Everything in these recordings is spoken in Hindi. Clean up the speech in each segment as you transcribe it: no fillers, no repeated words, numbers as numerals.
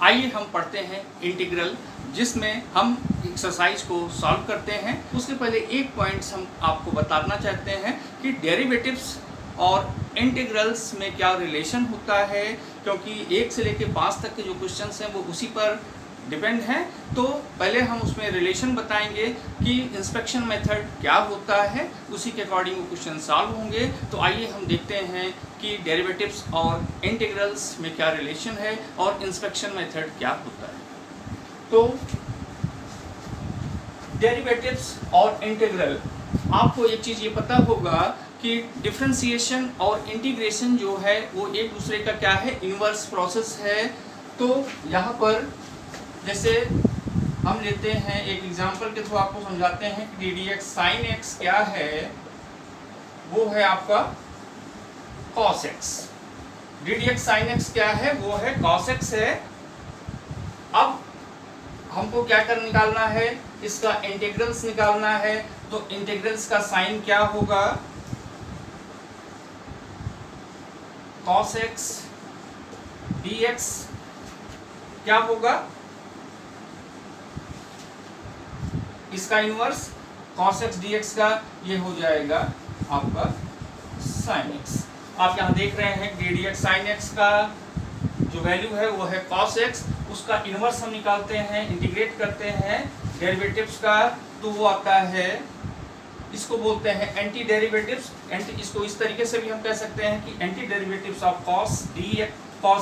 आइए हम पढ़ते हैं इंटीग्रल, जिसमें हम एक्सरसाइज को सॉल्व करते हैं। उसके पहले एक पॉइंट्स हम आपको बताना चाहते हैं कि डेरिवेटिव्स और इंटीग्रल्स में क्या रिलेशन होता है, क्योंकि 1 से लेकर 5 तक के जो क्वेश्चंस हैं वो उसी पर डिपेंड है। तो पहले हम उसमें रिलेशन बताएंगे कि इंस्पेक्शन मेथड क्या होता है, उसी के अकॉर्डिंग वो क्वेश्चन सॉल्व होंगे। तो आइए हम देखते हैं कि डेरिवेटिव्स और इंटीग्रल्स में क्या रिलेशन है और इंस्पेक्शन मेथड क्या होता है। तो डेरिवेटिव्स और इंटीग्रल, आपको एक चीज़ ये पता होगा कि डिफरेंशिएशन और इंटीग्रेशन जो है वो एक दूसरे का क्या है, इन्वर्स प्रोसेस है। तो यहाँ पर जैसे हम लेते हैं एक एग्जांपल के थ्रू आपको समझाते हैं कि D d x sine x क्या है, वो है आपका cos x. D d x sine x क्या है, वो है कॉस एक्स है। अब हमको क्या कर निकालना है, इसका इंटीग्रल्स निकालना है। तो इंटीग्रल्स का साइन क्या होगा, कॉस एक्स डी एक्स क्या होगा, इसका इनवर्स cos x dx का ये हो जाएगा आपका sin x। आप यहाँ देख रहे हैं d d x sine x का जो वैल्यू है वो है cos x, उसका इनवर्स हम निकालते हैं, इंटीग्रेट करते हैं डेरिवेटिव्स का, तो वो आता है, इसको बोलते हैं एंटी डेरिवेटिव्स। इसको इस तरीके से भी हम कह सकते हैं कि anti derivatives of cos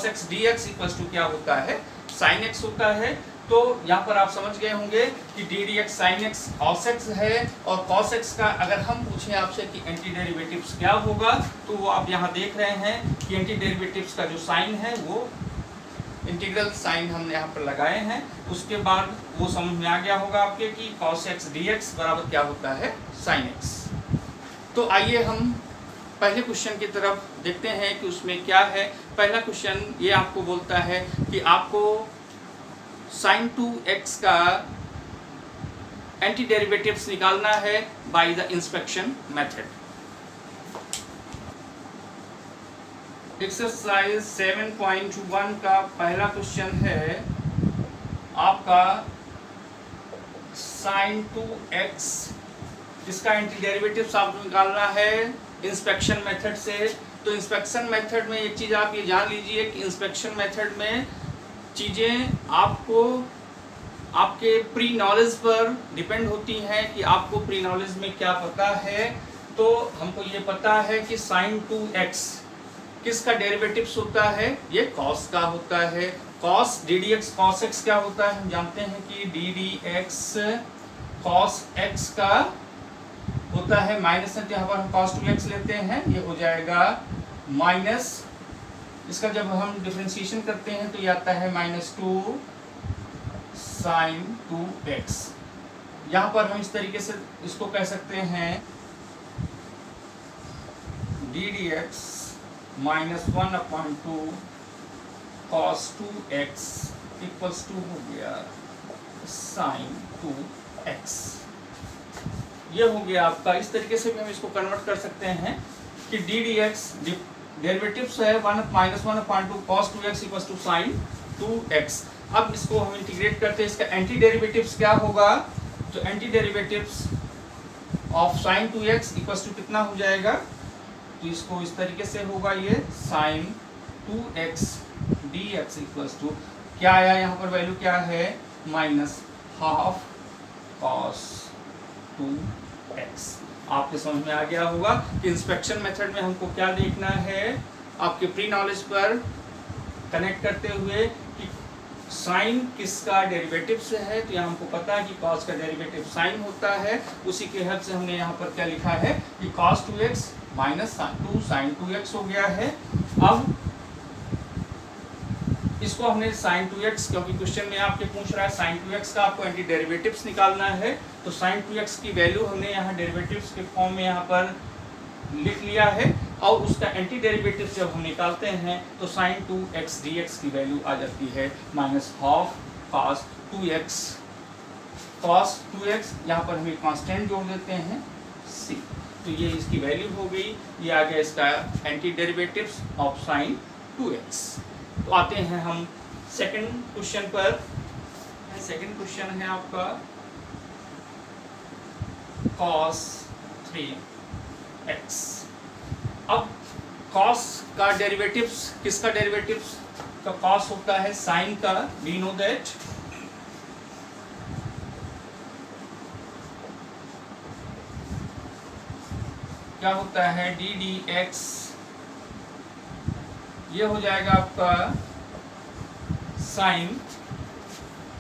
x dx equals to क्या होता है, sin x होता है। तो यहाँ पर आप समझ गए होंगे कि D d x sine x cos x है, और कॉस एक्स का अगर हम पूछें आपसे कि एंटी डेरिवेटिव्स क्या होगा, तो वो आप यहाँ देख रहे हैं कि एंटी डेरिवेटिव्स का जो साइन है वो इंटीग्रल साइन हमने यहाँ पर लगाए हैं। उसके बाद वो समझ में आ गया होगा आपके कि कॉस एक्स डी एक्स बराबर क्या होता है, साइन एक्स। तो आइए हम पहले क्वेश्चन की तरफ देखते हैं कि उसमें क्या है। पहला क्वेश्चन ये आपको बोलता है कि आपको sin 2x का एंटी डेरिवेटिव्स निकालना है by the inspection method. Exercise 7.1 का पहला क्वेश्चन है आपका sin 2x, इसका एंटी डेरिवेटिव्स आपको निकालना है इंस्पेक्शन मेथड से। तो इंस्पेक्शन मेथड में एक चीज़ आप ये जान लीजिए कि इंस्पेक्शन मेथड में चीज़ें आपको आपके प्री नॉलेज पर डिपेंड होती हैं कि आपको प्री नॉलेज में क्या पता है। तो हमको ये पता है कि sin 2x किसका डेरिवेटिव्स होता है, ये cos का होता है। cos D d x cos x क्या होता है, हम जानते हैं कि D d x cos x का होता है माइनस, यहाँ पर हम cos 2x लेते हैं, ये हो जाएगा माइनस, इसका जब हम डिफरेंशिएशन करते हैं तो ये आता है -2 sin 2x। यहाँ पर हम इस तरीके से इसको कह सकते हैं d d x -1/2 cos 2x equals to हो गया sin 2x। ये हो गया आपका। इस तरीके से भी हम इसको कन्वर्ट कर सकते हैं कि डी डी एक्स डेरिवेटिव्स है 1/2 cos 2x equals to sin 2x। अब इसको हम इंटीग्रेट करते हैं, इसका एंटी डेरिवेटिव्स क्या होगा, तो anti derivatives of sin 2x equals to कितना हो जाएगा, तो इसको इस तरीके से होगा, ये sin 2x dx equals to क्या आया, यहाँ पर वैल्यू क्या है, -12 cos 2x। आपके समझ में आ गया होगा कि इंस्पेक्शन मेथड में हमको क्या देखना है, आपके प्री नॉलेज पर कनेक्ट करते हुए कि साइन किसका डेरिवेटिव से है। तो यहाँ हमको पता है कि cos का डेरिवेटिव साइन होता है, उसी के हेल्प से हमने यहाँ पर क्या लिखा है कि cos 2x -2 sin 2x हो गया है। अब इसको हमने sin 2x, क्योंकि क्वेश्चन में आपके पूछ रहा है sin 2x का आपको एंटी डेरिवेटिव्स निकालना है, तो sin 2x की वैल्यू हमने यहाँ डेरिवेटिव्स के फॉर्म में यहाँ पर लिख लिया है, और उसका एंटी डेरिवेटिव जब हम निकालते हैं तो sin 2x dx की वैल्यू आ जाती है -12 cos 2x। cos 2x यहाँ पर हम एक कांस्टेंट जोड़ देते हैं c, तो ये इसकी वैल्यू हो गई। ये आ गया इसका anti derivatives of sin 2x। तो आते हैं हम सेकंड क्वेश्चन पर, सेकंड क्वेश्चन है आपका cos 3x। अब cos का डेरिवेटिव्स, किसका डेरिवेटिव्स का cos होता है sin का, वी नो दैट क्या होता है डी डी एक्स, ये हो जाएगा आपका sin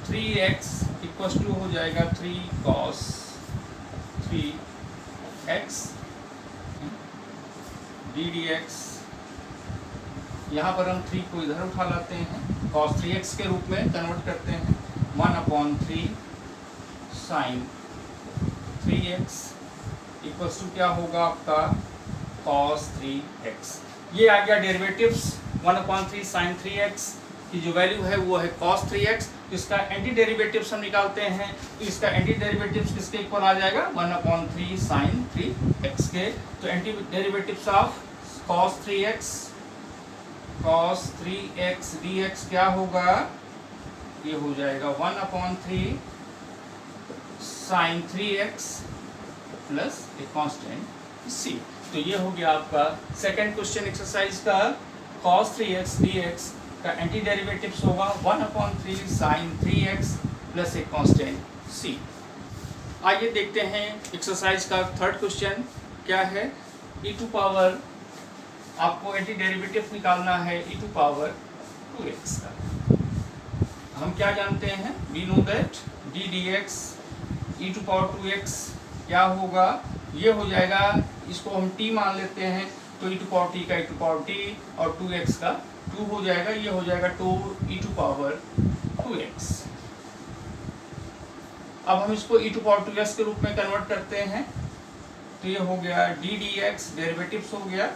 3x इक्वल टू हो जाएगा 3 cos 3x D d x. यहाँ पर हम 3 को इधर उठा लाते हैं, cos 3x के रूप में कन्वर्ट करते हैं, 1/3 sin 3x इक्वल्स टू क्या होगा आपका cos 3x। ये आ गया डेरिवेटिव्स 1/3 sin 3x की जो वैल्यू है वो है cos 3x। इसका एंटी डेरिवेटिव्स हम निकालते हैं, तो इसका एंटी डेरिवेटिव्स किसके इक्वल आ जाएगा 1/3 sin 3x के। तो anti derivatives of cos 3x dx क्या होगा, ये हो जाएगा 1/3 sin 3x plus a constant c। तो ये हो गया आपका सेकंड क्वेश्चन एक्सरसाइज का cos 3x dx का एंटी डेरिवेटिव्स होगा 1/3 sin 3x plus a constant c। आइए देखते हैं एक्सरसाइज का थर्ड क्वेश्चन क्या है। e टू पावर, आपको एंटी डेरिवेटिव निकालना है e टू पावर 2x का। हम क्या जानते हैं, we know that d dx e to power 2x क्या होगा, ये हो जाएगा, इसको हम t मान लेते हैं, तो e टू पावर t का e टू पावर t और 2x का 2 हो जाएगा, ये हो जाएगा 2 e टू पावर 2x। अब हम इसको e टू पावर 2x के रूप में कन्वर्ट करते हैं, तो ये हो गया d dx, डेरिवेटिव्स हो गया,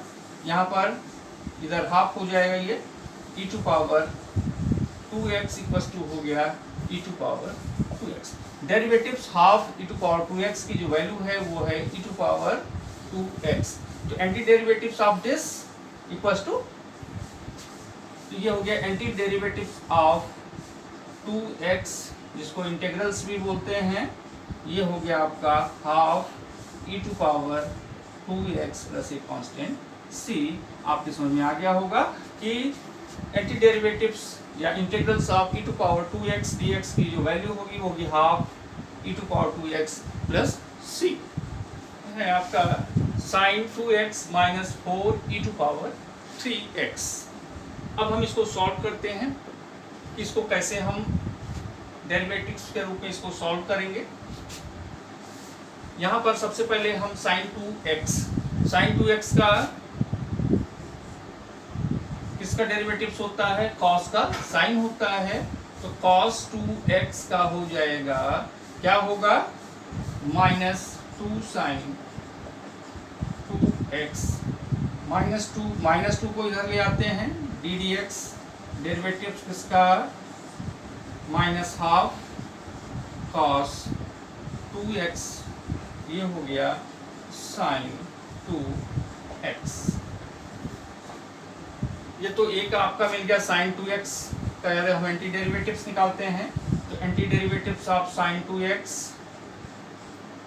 यहाँ पर इधर हाफ हो जाएगा, ये e to power 2x equals to हो गया e to power 2x। Derivatives half e to power 2x की जो वैल्यू है वो है e टू पावर 2x। तो anti derivatives of this equals to, तो ये हो गया एंटी डेरिवेटिव्स ऑफ 2x जिसको इंटीग्रल्स भी बोलते हैं, ये हो गया आपका half e to power 2x plus a constant c। आपके समझ में आ गया होगा कि एंटी डेरिवेटिव्स या integrals of e to power 2x dx की जो वैल्यू होगी वो होगी half e to power 2x plus c है आपका sin 2x minus 4 e to power 3x। अब हम इसको सॉल्व करते हैं, इसको कैसे हम डेरिवेटिव्स के रूप में इसको सॉल्व करेंगे। यहाँ पर सबसे पहले हम sin 2x का किसका डेरिवेटिव्स होता है, cos का, sin होता है, तो cos 2x का हो जाएगा, क्या होगा माइनस 2 sin 2x माइनस 2 को इधर ले आते हैं, d dx डेरिवेटिव्स किसका माइनस हाफ cos 2x, ये हो गया sin 2x। ये तो एक आपका मिल गया sin 2x का, यदि हम एंटी डेरिवेटिव्स निकालते हैं तो anti derivatives of sin 2x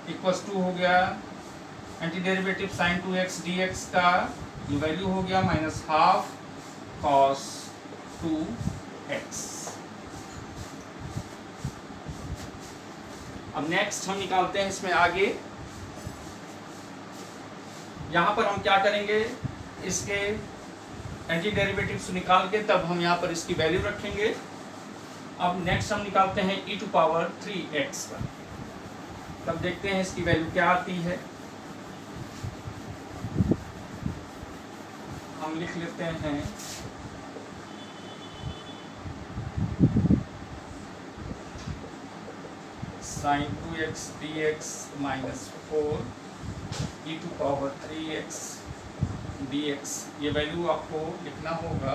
equals to हो गया anti derivative sin 2x dx का जो वैल्यू हो गया माइनस हाफ cos 2x। अब नेक्स्ट हम निकालते हैं इसमें आगे, यहाँ पर हम क्या करेंगे, इसके एंटी डेरिवेटिव्स निकाल के तब हम यहाँ पर इसकी वैल्यू रखेंगे। अब नेक्स्ट हम निकालते हैं e टू पावर 3x का, तब देखते हैं इसकी वैल्यू क्या आती है। हम लिख लेते हैं sin 2x dx minus 4 e to power 3x dx, ये वैल्यू आपको लिखना होगा,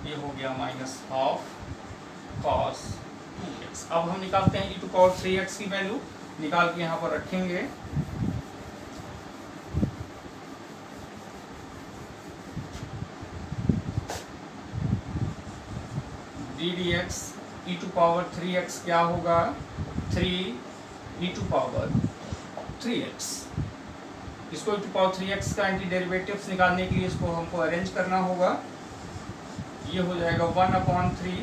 ये हो गया माइनस हाफ cos 2x। अब हम निकालते हैं e टू पावर 3x की वैल्यू, निकाल के यहाँ पर रखेंगे, d d x e to power 3x क्या होगा 3 ई टू पावर 3x। इसको e टू पावर 3x का एंटी डेरिवेटिव्स निकालने के लिए इसको हमको अरेंज करना होगा। ये हो जाएगा 1/3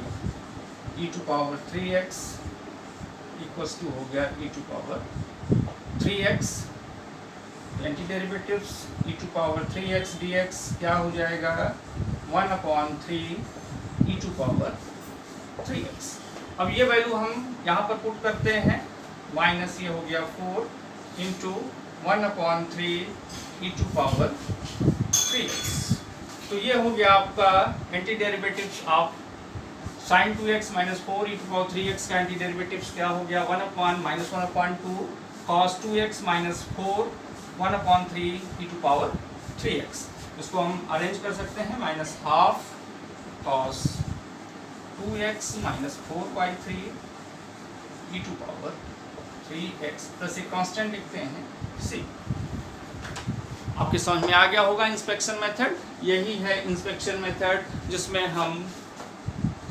e to power 3x equals to हो गया e to power 3x। Anti derivatives e to power 3x dx क्या हो जाएगा 1/3 e टू पावर 3x। अब ये वैल्यू हम यहाँ पर पुट करते हैं, माइनस ये हो गया 4 into 1/3 e to power 3x। तो ये हो गया आपका anti derivatives of sin 2x minus 4 e to power 3x का एंटी डेरिवेटिव्स क्या हो गया 1/2 cos 2x minus 4 1/3 e to power 3x। इसको हम अरेंज कर सकते हैं, minus half cos 2x minus 4/3 e to power 3x plus एक कांस्टेंट लिखते हैं c। आपके समझ में आ गया होगा इंस्पेक्शन मेथड। यही है इंस्पेक्शन मेथड जिसमें हम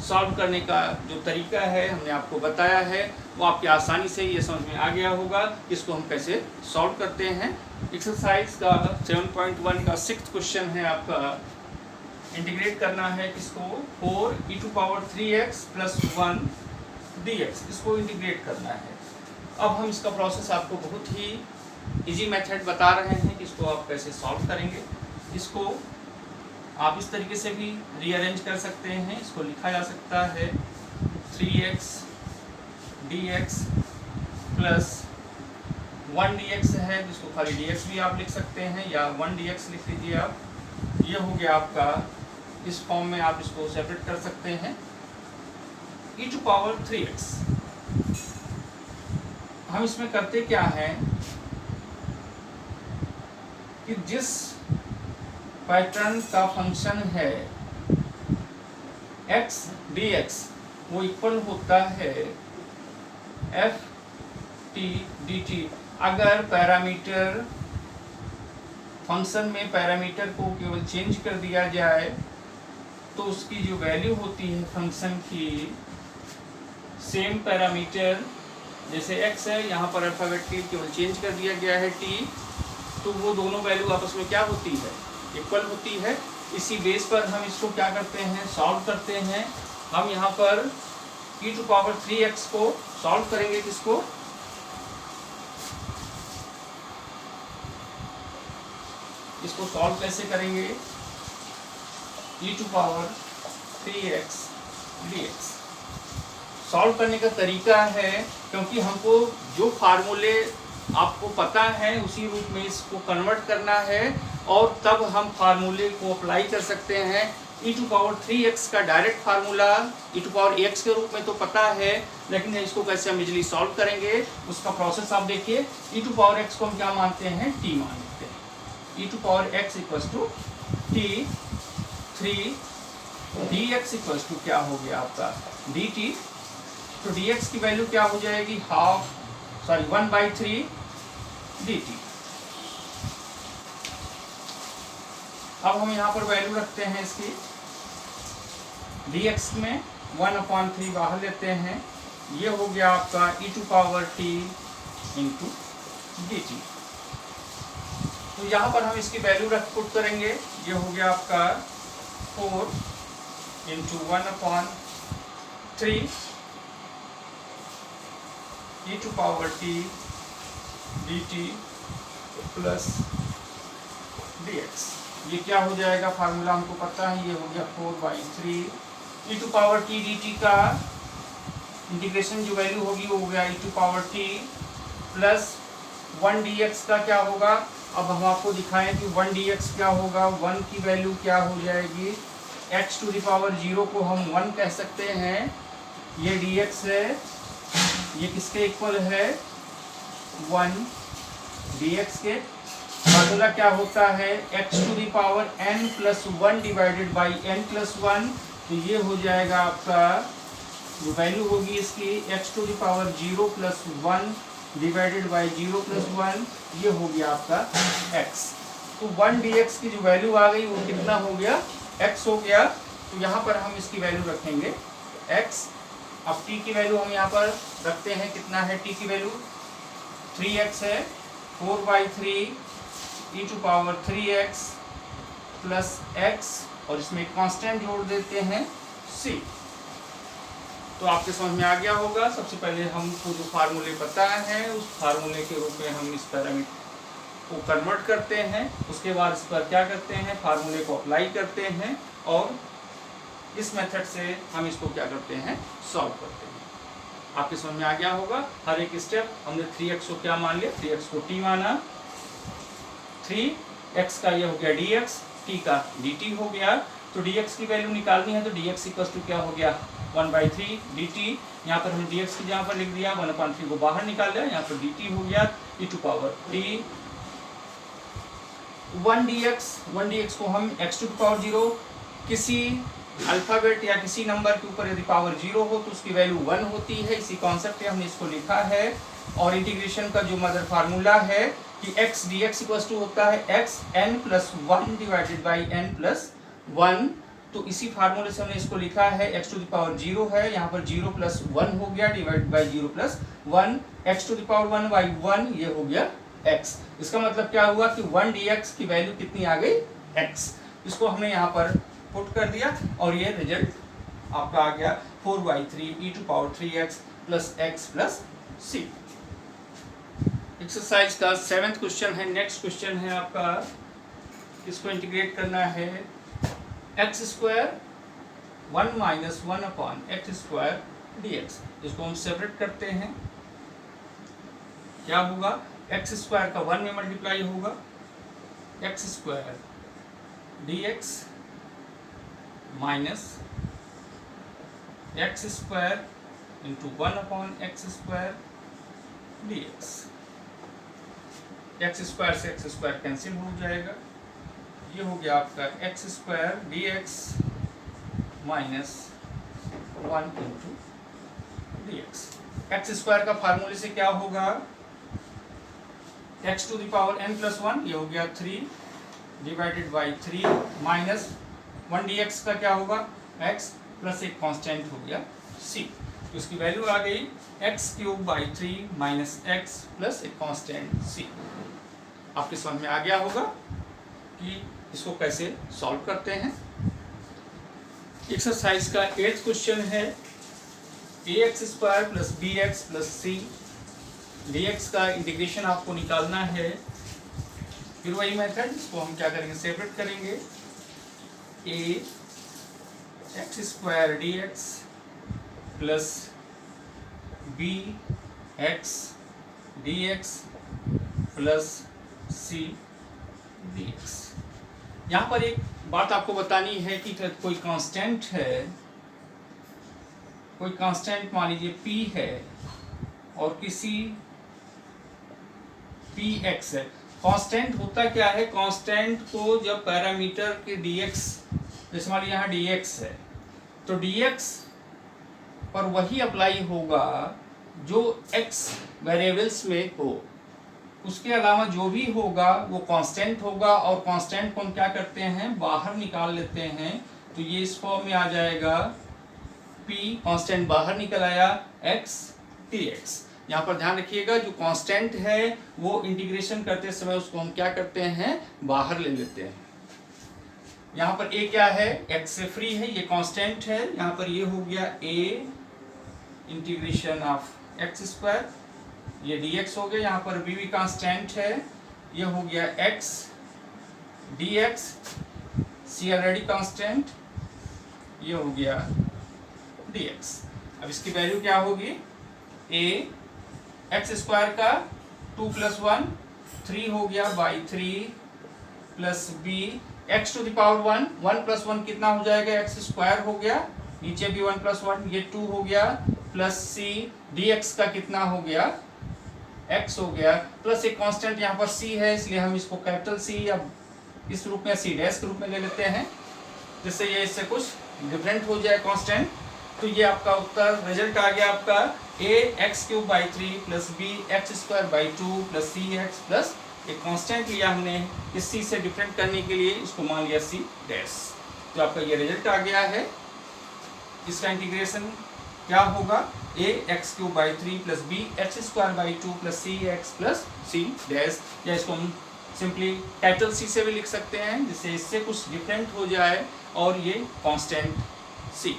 सॉल्व करने का जो तरीका है हमने आपको बताया है वो आपकी आसानी से ये समझ में आ गया होगा इसको हम कैसे सॉल्व करते हैं। एक्सरसाइज का 7.1 का 6th क्वेश्चन है आपका, इंटीग्रेट करना है किसको 4 e to power 3x plus 1 dx, इसको इंटीग्रेट करना है। अब हम इसका प्रोसेस आपको बहुत ही इजी मेथड बता रहे हैं कि इसको आप कैसे सॉल्व करेंगे। इसको आप इस तरीके से भी रीअरेंज कर सकते हैं, इसको लिखा जा सकता है 3x dx प्लस 1 dx है, जिसको खाली dx भी आप लिख सकते हैं या 1 dx लिख लीजिए आप। ये हो गया आपका, इस फॉर्म में आप इसको सेपरेट कर सकते हैं e टू पावर 3x। हम इसमें करते क्या है कि जिस पैटर्न का फंक्शन है x dx वो इक्वल होता है f t dt। अगर पैरामीटर फंक्शन में पैरामीटर को केवल चेंज कर दिया जाए तो उसकी जो वैल्यू होती है फंक्शन की, सेम पैरामीटर जैसे x है यहाँ पर अल्फाबेट की केवल चेंज कर दिया गया है t, तो वो दोनों वैल्यू आपस में क्या होती है इक्वल होती है। इसी बेस पर हम इसको क्या करते हैं सॉल्व करते हैं। हम यहाँ पर e टू पावर 3x को सॉल्व करेंगे, किसको इसको सॉल्व कैसे करेंगे e to power 3x dx। Solve करने का तरीका है, क्योंकि हमको जो फार्मूले आपको पता है उसी रूप में इसको कन्वर्ट करना है और तब हम फार्मूले को अप्लाई कर सकते हैं। e टू पावर 3x का direct formula e to power x के रूप में तो पता है, लेकिन इसको कैसे हम इजीली सॉल्व करेंगे उसका प्रोसेस आप देखिए। e टू पावर x को हम क्या मानते हैं t मान लेते हैं। e to power x equals to t 3 dx equals to क्या हो गया आपका dt। तो dx की वैल्यू क्या हो जाएगी 1/3 dt। अब हम यहाँ पर वैल्यू रखते हैं इसकी, dx में 1/3 बाहर लेते हैं, ये हो गया आपका e to power t into dt। तो यहाँ पर हम इसकी वैल्यू रख पुट करेंगे, ये हो गया आपका 4 into 1/3 e to power t dt plus dx। ये क्या हो जाएगा फार्मूला हमको पता है, ये हो गया 4/3 e to power t dt का इंटीग्रेशन जो वैल्यू होगी वो हो गया e to power t plus 1 dx का क्या होगा। अब हम आपको दिखाएं कि 1 dx क्या होगा। 1 की वैल्यू क्या हो जाएगी x टू द पावर 0 को हम 1 कह सकते हैं, ये dx है, ये किसके इक्वल है 1 dx के। फार्मूला क्या होता है x to the power n plus 1 divided by n plus 1। तो ये हो जाएगा आपका जो वैल्यू होगी इसकी x to the power 0 plus 1 divided by 0 plus 1, ये हो गया आपका x। तो 1 dx की जो वैल्यू आ गई वो कितना हो गया x हो गया। तो यहाँ पर हम इसकी वैल्यू रखेंगे x। अब t की वैल्यू हम यहाँ पर रखते हैं, कितना है t की वैल्यू 3x है, 4/3 e⁻³ 3x प्लस x, और इसमें कांस्टेंट जोड़ देते हैं c। तो आपके समझ में आ गया होगा। सबसे पहले हमको जो फार्मूले पता है उस फार्मूले के रूप में हम इस पैरामीटर को कन्वर्ट करते हैं, उसके बाद इस पर क्या करते हैं, फार्मूले को अप्लाई करते हैं, और इस मेथड से हम इसको क्या करते हैं, सॉल्व करते हैं। आपके समझ में आ गया होगा। हर एक स्टेप हमने 3x को क्या मान लिया, 3x को t माना, 3x का ये हो गया dx, t का dt हो गया। तो dx की वैल्यू निकालनी है, तो dx इक्वल टू क्या हो गया 1/3 dt। यहाँ पर हमने dx की जगह पर लिख दिया, 1/3 को बाहर निकाल लिया, यहाँ पर dt हो गया e⁻t 1 dx को हम x⁻0, किसी अल्फाबेट या किसी नंबर के ऊपर यदि पावर 0 हो तो उसकी वैल्यू 1 होती है। इसी कॉन्सेप्ट में हमने इसको लिखा है। और इंटीग्रेशन का जो मदर फार्मूला है कि x dx इक्वल टू होता है x n+1 divided by n+1। तो इसी फार्मूले से हमने इसको लिखा है x⁻0 है, यहाँ पर 0 + 1 हो गया डिवाइड बाई 0 + 1, x⁻1/1 ये हो गया x। इसका मतलब क्या हुआ कि 1 dx की वैल्यू कितनी आ गई, x। इसको हमने यहाँ पर पुट कर दिया और ये रिजल्ट आपका आ गया 4/3 e⁻3x plus x plus c। Exercise का 7th क्वेश्चन है। नेक्स्ट क्वेश्चन है आपका, इसको इंटीग्रेट करना है x² 1 - 1/x² dx। इसको हम सेपरेट करते हैं, क्या होगा, x² का 1 में मल्टीप्लाई होगा, x² dx minus x² into 1/x² dx। x² से x² कैंसिल हो जाएगा, ये हो गया आपका x² dx minus 1 into dx। x² का फार्मूले से क्या होगा, x⁻n+1 ये हो गया 3 डिवाइडेड बाई 3 माइनस 1 dx का क्या होगा, x प्लस एक कांस्टेंट हो गया c। तो इसकी वैल्यू आ गई x³/3 माइनस x प्लस एक कांस्टेंट c। आपके समझ में आ गया होगा कि इसको कैसे सॉल्व करते हैं। एक्सरसाइज का 8th क्वेश्चन है, ax² plus bx plus c dx का इंटीग्रेशन आपको निकालना है। फिर वही मेथड, इसको हम क्या करेंगे, सेपरेट करेंगे, ax² dx plus bx dx plus c dx। यहाँ पर एक बात आपको बतानी है कि कोई कांस्टेंट है, कोई कांस्टेंट मान लीजिए p है और किसी px है। कांस्टेंट होता क्या है, कांस्टेंट को जब पैरामीटर के dx, जैसे मान लीजिए यहाँ dx है तो dx पर वही अप्लाई होगा जो x वेरिएबल्स में हो, उसके अलावा जो भी होगा वो कांस्टेंट होगा। और कांस्टेंट को हम क्या करते हैं, बाहर निकाल लेते हैं, तो ये इस फॉर्म में आ जाएगा p, कांस्टेंट बाहर निकल आया, x dx। यहाँ पर ध्यान रखिएगा, जो कांस्टेंट है वो इंटीग्रेशन करते समय उसको हम क्या करते हैं, बाहर ले लेते हैं। यहाँ पर a क्या है, x से फ्री है, ये कांस्टेंट है। यहाँ पर ये हो गया a इंटीग्रेशन ऑफ x², ये dx हो गया। यहाँ पर b भी कांस्टेंट है, ये हो गया x dx, c already constant, ये हो गया dx। अब इसकी वैल्यू क्या होगी, a x² का 2 + 1 3 हो गया बाई 3 प्लस b x⁻1 1 + 1 कितना हो जाएगा, x² हो गया, नीचे भी 1 + 1 ये 2 हो गया, प्लस c dx का कितना हो गया, x हो गया, प्लस एक कांस्टेंट यहाँ पर c है, इसलिए हम इसको कैपिटल C या इस रूप में c डैश के रूप में ले लेते हैं, जिससे ये इससे कुछ डिफरेंट हो जाए कांस्टेंट। तो ये आपका उत्तर रिजल्ट आ गया आपका a x³ plus b x² 2 plus c x plus एक कांस्टेंट लिया हमने इस c से डिफरेंट करने के लिए, इसको मान लिया c डैश। तो आपका ये रिजल्ट आ गया है। इसका इंटीग्रेशन क्या होगा, a x cube by 3 plus b x square by 2 plus c x plus c dash, या इसको हम सिंपली कैपिटल सी से भी लिख सकते हैं जिससे इससे कुछ डिफरेंट हो जाए और ये कांस्टेंट सी।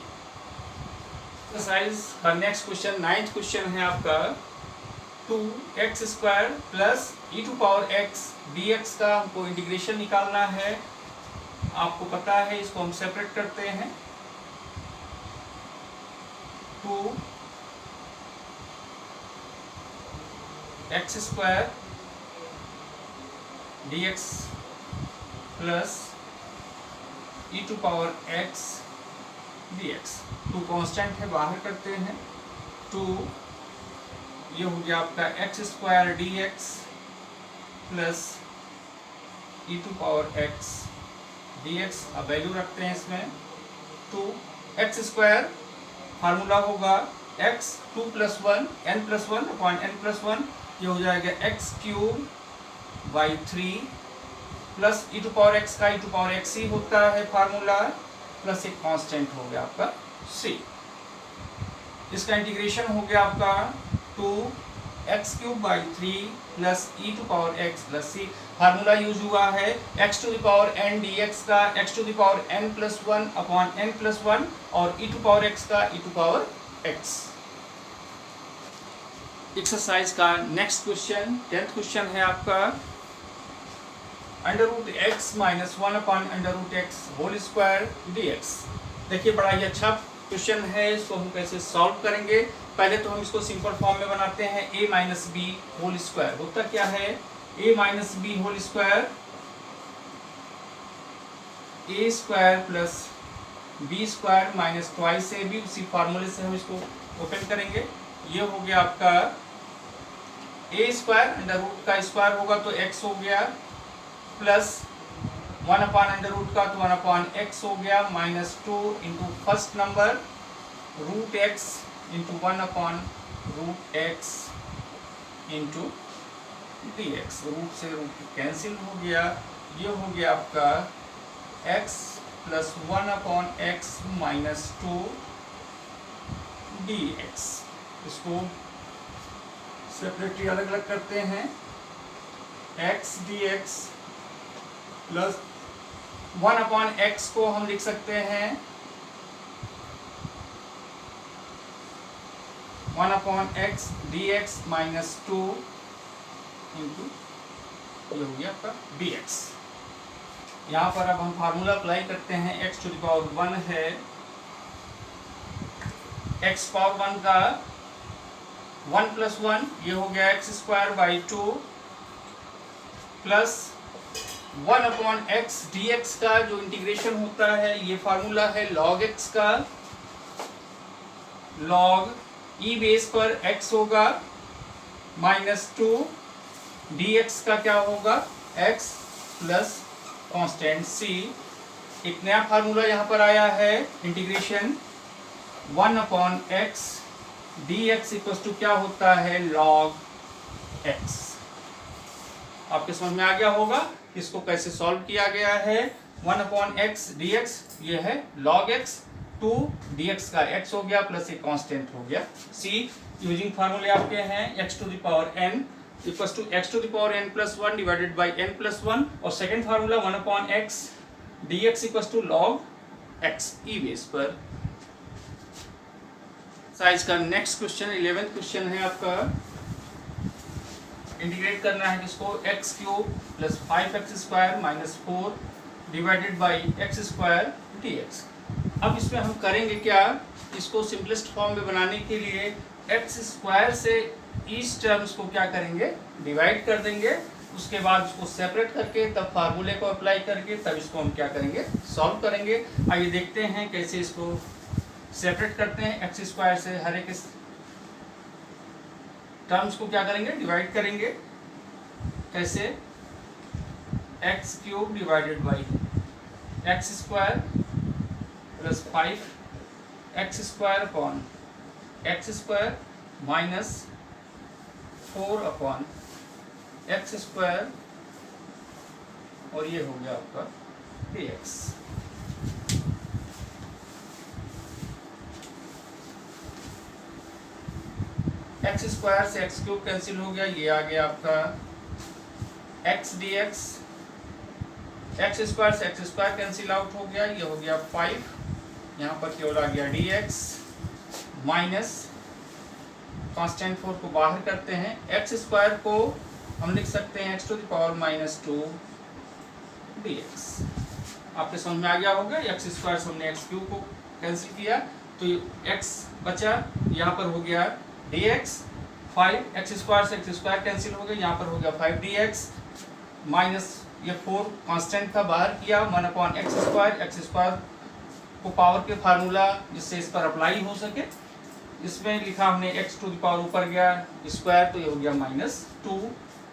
एक्सरसाइज का नेक्स्ट क्वेश्चन 9th क्वेश्चन है आपका 2x square plus e to power x d x का हमको इंटीग्रेशन निकालना है। आपको पता है इसको हम सेपरेट करते हैं, 2x square d x plus e to power x d x. 2 constant है, बाहर करते हैं। 2 ये हो गया आपका x square d x plus e to power x d x. अब वैल्यू रखते हैं इसमें 2x स्क्वायर, फार्मूला होगा x 2 plus 1 n plus 1 upon n plus 1, ये हो जाएगा x cube by 3 plus e to power x का ई टू पावर एक्स ही होता है फार्मूला, प्लस एक कांस्टेंट हो गया आपका c। इसका इंटीग्रेशन हो गया आपका 2x cube by 3 plus e to power x plus C. Formula use हुआ है x to the power n dx का x to the power n plus 1 upon n plus 1 और e टू पावर x का e to power x। Exercise का नेक्स्ट क्वेश्चन 10th क्वेश्चन है आपका under root x minus 1 upon under root x whole square dx। देखिए बड़ा ही अच्छा क्वेश्चन है, इसको हम कैसे सॉल्व करेंगे। पहले तो हम इसको सिंपल फॉर्म में बनाते हैं, a minus b whole square. होता क्या है, a minus b whole square a square plus b square minus twice a b. उसी फार्मूले से हम इसको ओपन करेंगे। ये हो गया आपका a स्क्वायर, अंडर रूट का स्क्वायर होगा तो x हो गया, प्लस 1 अपॉन अंडर रूट का तो 1 अपॉन एक्स हो गया, minus 2 into first number root x into 1 upon root x into d x. Root से रूट कैंसिल हो गया। ये हो गया आपका x plus 1 upon x minus 2 d x. इसको सेपरेटली अलग अलग करते हैं, x d x plus 1 upon x को हम लिख सकते हैं 1 upon x d x minus 2 into ये हो गया आपका डी एक्स। यहाँ पर अब हम फार्मूला अप्लाई करते हैं, x टू द पावर 1 है, x पावर 1 का 1 प्लस 1 ये हो गया x square by 2 plus 1 upon x d x का जो इंटीग्रेशन होता है ये फार्मूला है log x का, log e बेस पर x होगा माइनस 2 dx का क्या होगा x प्लस कांस्टेंट c। एक नया फार्मूला यहाँ पर आया है, integration 1 upon x d x equal to क्या होता है log x। आपके समझ में आ गया होगा इसको कैसे सॉल्व किया गया है। 1 अपॉन एक्स डी एक्स ये है log x, 2 dx का x हो गया प्लस एक कांस्टेंट हो गया c। यूजिंग फार्मूले आपके हैं x to the power n equal to x to the power n plus 1 divided by n plus 1 और second formula 1 upon x d x equal to log x e base पर। साइज का नेक्स्ट क्वेश्चन 11th क्वेश्चन है आपका, इंटीग्रेट करना है जिसको x cube plus 5x square minus 4 divided by x square d x. अब इसमें हम करेंगे क्या, इसको सिंपलेस्ट फॉर्म में बनाने के लिए एक्स स्क्वायर से इस टर्म्स को क्या करेंगे, डिवाइड कर देंगे। उसके बाद इसको सेपरेट करके तब फार्मूले को अप्लाई करके तब इसको हम क्या करेंगे, सॉल्व करेंगे। आइए देखते हैं कैसे इसको सेपरेट करते हैं। एक्स स्क्वायर से हर एक टर्म्स को क्या करेंगे, डिवाइड करेंगे। कैसे, x cube divided by x square plus 5x square upon x square minus 4 upon x square और ये हो गया आपका dx। एक्स स्क्वायर से एक्स क्यूब कैंसिल हो गया, ये आ गया आपका x d x. X square से एक्स स्क्वायर कैंसिल आउट हो गया, ये हो गया 5, यहाँ पर केवल आ गया डी एक्स माइनस कांस्टेंट 4 को बाहर करते हैं। एक्स स्क्वायर को हम लिख सकते हैं x to the power minus 2 d x. आपके समझ में आ गया होगा, एक्स स्क्वायर से हमने एक्स क्यूब को कैंसिल किया तो एक्स बचा, यहाँ पर हो गया डी एक्स 5, एक्स स्क्वायर से एक्स स्क्वायर कैंसिल हो गया, यहाँ पर हो गया 5 डी एक्स माइनस ये 4 कांस्टेंट था बाहर किया 1/x स्क्वायर। एक्स स्क्वायर को पावर के फार्मूला जिससे इस पर अप्लाई हो सके, इसमें लिखा हमने x टू द पावर ऊपर गया स्क्वायर तो ये हो गया -2,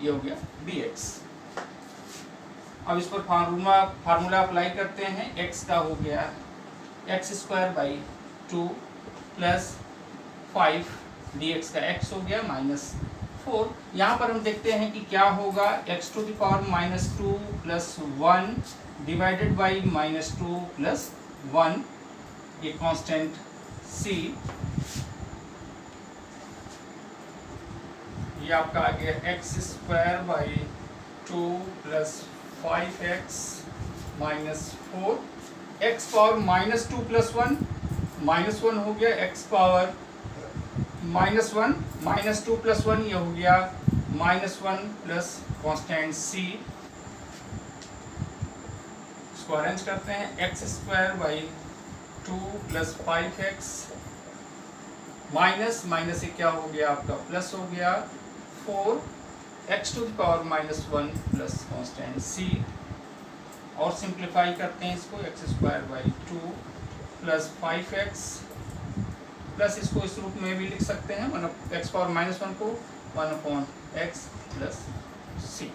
ये हो गया dx। अब इस पर फार्मूला अप्लाई करते हैं, x का हो गया x square by 2 plus 5 dx का x हो गया -4। यहाँ पर हम देखते हैं कि क्या होगा, x to the power -2 plus 1 divided by -2 plus 1, ये कांस्टेंट c, ये आपका आ गया x square by 2 plus 5x minus 4, x power -2 plus 1 -1 हो गया, एक्स पावर -1 -2 प्लस 1 ये हो गया -1 प्लस कांस्टेंट c। इसको अरेंज करते हैं, x square by 2 plus 5x minus minus से क्या हो गया आपका प्लस हो गया 4 x to the power -1 plus constant c। और सिंप्लीफाई करते हैं इसको, x square by 2 plus 5x plus इसको इस रूप में भी लिख सकते हैं, एक्स पावर -1 को 1/x प्लस c।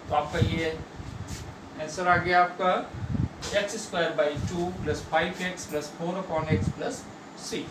तो आपका ये आंसर आ गया आपका x square by 2 plus 5x plus 4/x plus c।